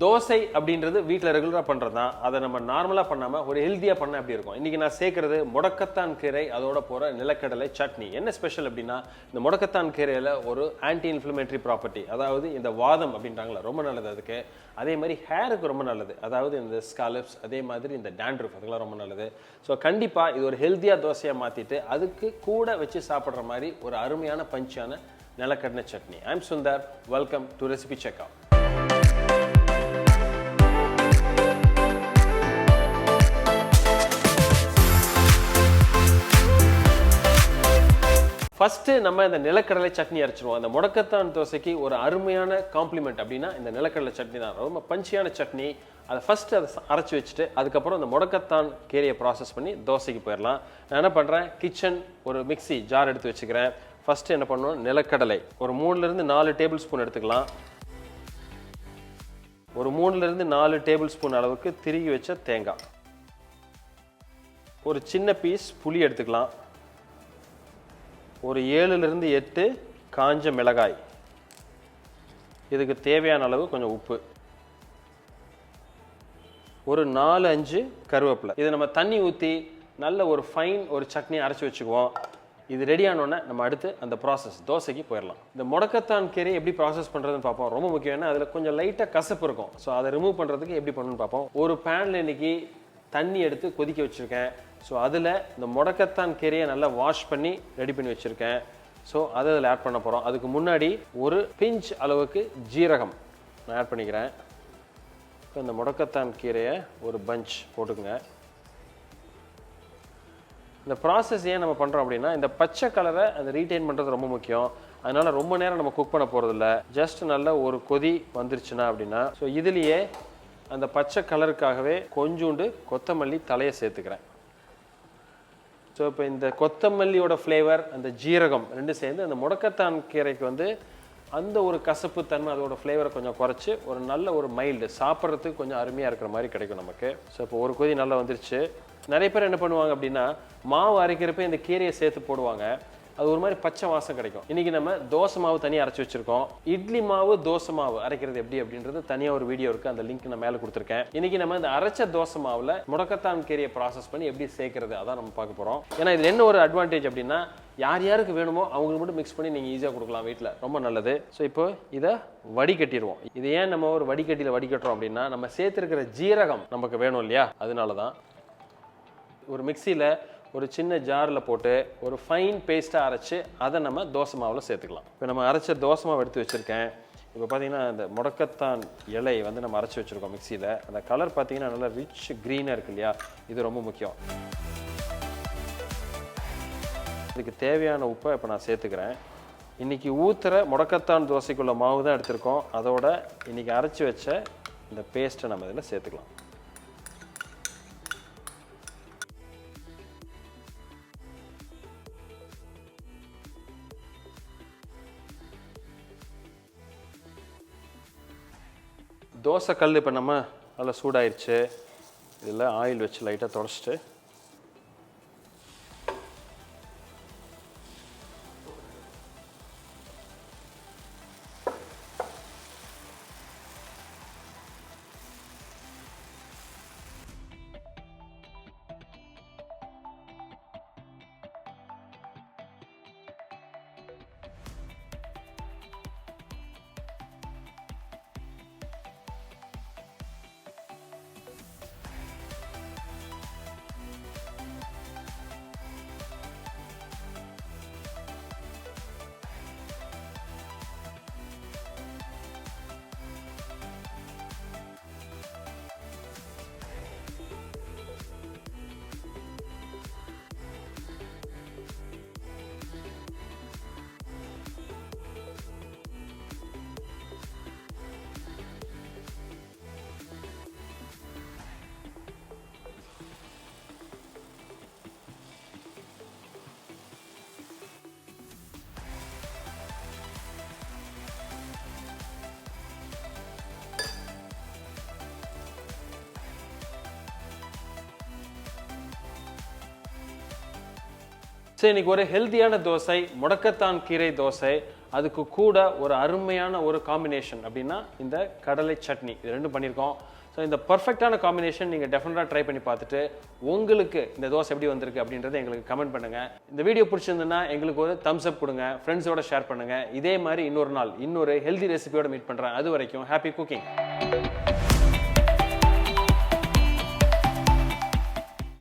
தோசை அப்படின்றது வீட்டில் ரெகுலராக பண்ணுறது தான். அதை நம்ம நார்மலாக பண்ணாமல் ஒரு ஹெல்த்தியாக பண்ணால் எப்படி இருக்கும்? இன்றைக்கி நான் சேர்க்குறது முடக்கத்தான் கீரை, அதோட போகிற நிலக்கடலை சட்னி. என்ன ஸ்பெஷல் அப்படின்னா, இந்த முடக்கத்தான் கீரையில் ஒரு ஆன்டி இன்ஃப்ளமேட்டரி ப்ராப்பர்ட்டி, அதாவது இந்த வாதம் அப்படின்றாங்களா, ரொம்ப நல்லது அதுக்கு. அதே மாதிரி ஹேருக்கு ரொம்ப நல்லது, அதாவது இந்த ஸ்காலப்ஸ், அதே மாதிரி இந்த டேண்ட்ரஃப், அதுக்கெல்லாம் ரொம்ப நல்லது. ஸோ கண்டிப்பாக இது ஒரு ஹெல்த்தியாக தோசையாக மாற்றிட்டு அதுக்கு கூட வச்சு சாப்பிட்ற மாதிரி ஒரு அருமையான பஞ்சான நிலக்கடலை சட்னி. I'm Sundar, welcome to recipe checker. First நம்ம இந்த நிலக்கடலை சட்னி அரைச்சிடுவோம். அந்த முடக்கத்தான் தோசைக்கு ஒரு அருமையான காம்ப்ளிமெண்ட் அப்படின்னா இந்த நிலக்கடலை சட்னி தான். ரொம்ப பஞ்சியான சட்னி. அதை ஃபஸ்ட்டு அதை அரைச்சி வச்சுட்டு அதுக்கப்புறம் இந்த முடக்கத்தான் கீரையை ப்ராசஸ் பண்ணி தோசைக்கு போயிடலாம். நான் என்ன பண்ணுறேன், கிச்சன் ஒரு மிக்ஸி ஜார் எடுத்து வச்சுக்கிறேன். ஃபஸ்ட்டு என்ன பண்ணணும், நிலக்கடலை ஒரு 3-4 டேபிள் ஸ்பூன் எடுத்துக்கலாம். ஒரு 3-4 டேபிள் ஸ்பூன் அளவுக்கு திருகி வச்ச தேங்காய், ஒரு சின்ன பீஸ் புளி எடுத்துக்கலாம், ஒரு 7-8 காஞ்ச மிளகாய், இதுக்கு தேவையான அளவு கொஞ்சம் உப்பு, ஒரு 4-5 கருவேப்பிலை. இதை நம்ம தண்ணி ஊற்றி நல்ல ஒரு ஃபைன் ஒரு சட்னி அரைச்சி வச்சுக்குவோம். இது ரெடி ஆனோடனே நம்ம அடுத்து அந்த ப்ராசஸ் தோசைக்கு போயிடலாம். இந்த முடக்கத்தான் கீரை எப்படி ப்ராசஸ் பண்ணுறதுன்னு பார்ப்போம். ரொம்ப முக்கியம், ஏன்னா அதில் கொஞ்சம் லைட்டாக கசப்பு இருக்கும். ஸோ அதை ரிமூவ் பண்ணுறதுக்கு எப்படி பண்ணணும்னு பார்ப்போம். ஒரு பேனில் இன்னைக்கு தண்ணி எடுத்து கொதிக்க வச்சுருக்கேன். ஸோ அதில் இந்த முடக்கத்தான் கீரையை நல்லா வாஷ் பண்ணி ரெடி பண்ணி வச்சுருக்கேன். ஸோ அதை அதில் ஆட் பண்ண போகிறோம். அதுக்கு முன்னாடி ஒரு பிஞ்ச் அளவுக்கு ஜீரகம் நான் ஆட் பண்ணிக்கிறேன். இப்போ இந்த முடக்கத்தான் கீரையை ஒரு பஞ்ச் போட்டுக்குங்க. இந்த ப்ராசஸ் ஏன் நம்ம பண்ணுறோம் அப்படின்னா, இந்த பச்சை கலரை அந்த ரீட்டைன் பண்ணுறது ரொம்ப முக்கியம். அதனால் ரொம்ப நேரம் நம்ம குக் பண்ண போகிறதில்ல. ஜஸ்ட் நல்ல ஒரு கொதி வந்துருச்சுன்னா அப்படின்னா, ஸோ இதுலேயே அந்த பச்சை கலருக்காகவே கொஞ்சோண்டு கொத்தமல்லி தலையை சேர்த்துக்கிறேன். ஸோ இப்போ இந்த கொத்தமல்லியோட ஃப்ளேவர், அந்த ஜீரகம் ரெண்டும் சேர்ந்து அந்த முடக்கத்தான் கீரைக்கு வந்து அந்த ஒரு கசப்பு தன்மை, அதோட ஃப்ளேவரை கொஞ்சம் குறைச்சி ஒரு நல்ல ஒரு மைல்டு சாப்பிட்றதுக்கு கொஞ்சம் அருமையாக இருக்கிற மாதிரி கிடைக்கும் நமக்கு. ஸோ இப்போ ஒரு கொதி நல்லா வந்துருச்சு. நிறைய பேர் என்ன பண்ணுவாங்க அப்படின்னா, மாவு அரைக்கிறப்ப இந்த கீரையை சேர்த்து போடுவாங்க. அது ஒரு மாதிரி பச்சை வாசம் கிடைக்கும். இன்றைக்கி நம்ம தோசை மாவு தனியாக அரைச்சி வச்சுருக்கோம். இட்லி மாவு தோசை மாவு அரைக்கிறது எப்படி அப்படின்றது தனியாக ஒரு வீடியோ இருக்குது, அந்த லிங்க் நான் மேலே கொடுத்துருக்கேன். இன்றைக்கி நம்ம இந்த அரைச்ச தோசை மாவில் முடக்கத்தான் கீரையை ப்ராசஸ் பண்ணி எப்படி சேர்க்கறது அதான் நம்ம பார்க்க போகிறோம். ஏன்னா இதில் என்ன ஒரு அட்வான்டேஜ் அப்படின்னா, யார் யாருக்கு வேணுமோ அவங்களுக்கு மட்டும் மிக்ஸ் பண்ணி நீங்கள் ஈஸியாக கொடுக்கலாம் வீட்டில், ரொம்ப நல்லது. ஸோ இப்போ இதை வடிகட்டிடுவோம். இது ஏன் நம்ம ஒரு வடிகட்டியில் வடிகட்டுறோம் அப்படின்னா, நம்ம சேர்த்துருக்கிற ஜீரகம் நமக்கு வேணும் இல்லையா, அதனால தான். ஒரு மிக்சியில் ஒரு சின்ன ஜாரில் போட்டு ஒரு ஃபைன் பேஸ்ட்டாக அரைச்சி அதை நம்ம தோசை மாவில் சேர்த்துக்கலாம். இப்போ நம்ம அரைச்ச தோசை மாவு எடுத்து வச்சுருக்கேன். இப்போ பார்த்தீங்கன்னா இந்த முடக்கத்தான் இலை வந்து நம்ம அரைச்சி வச்சுருக்கோம் மிக்சியில். அந்த கலர் பார்த்தீங்கன்னா நல்லா ரிச் க்ரீனாக இருக்கு இல்லையா, இது ரொம்ப முக்கியம். இதுக்கு தேவையான உப்பை இப்போ நான் சேர்த்துக்கிறேன். இன்றைக்கி ஊற்றுற முடக்கத்தான் தோசைக்குள்ள மாவு தான் எடுத்திருக்கோம். அதோட இன்றைக்கி அரைச்சி வச்ச இந்த பேஸ்ட்டை நம்ம இதில் சேர்த்துக்கலாம். தோசை கல் இப்போ நம்ம நல்லா சூடாயிருச்சு. இதில் ஆயில் வச்சு லைட்டாக தொடச்சிட்டு சரி, இன்னைக்கு ஒரு ஹெல்த்தியான தோசை, முடக்கத்தான் கீரை தோசை. அதுக்கு கூட ஒரு அருமையான ஒரு காம்பினேஷன் அப்படின்னா இந்த கடலை சட்னி, இது ரெண்டும் பண்ணியிருக்கோம். ஸோ இந்த பர்ஃபெக்டான காம்பினேஷன் நீங்கள் டெஃபினட்டாக ட்ரை பண்ணி பார்த்துட்டு உங்களுக்கு இந்த தோசை எப்படி வந்திருக்கு அப்படின்றத எங்களுக்கு கமெண்ட் பண்ணுங்கள். இந்த வீடியோ பிடிச்சிருந்துன்னா எங்களுக்கு ஒரு தம்ஸ் அப் கொடுங்க, ஃப்ரெண்ட்ஸோட ஷேர் பண்ணுங்கள். இதே மாதிரி இன்னொரு நாள் இன்னொரு ஹெல்தி ரெசிபியோட மீட் பண்ணுறேன். அது வரைக்கும் ஹாப்பி குக்கிங்.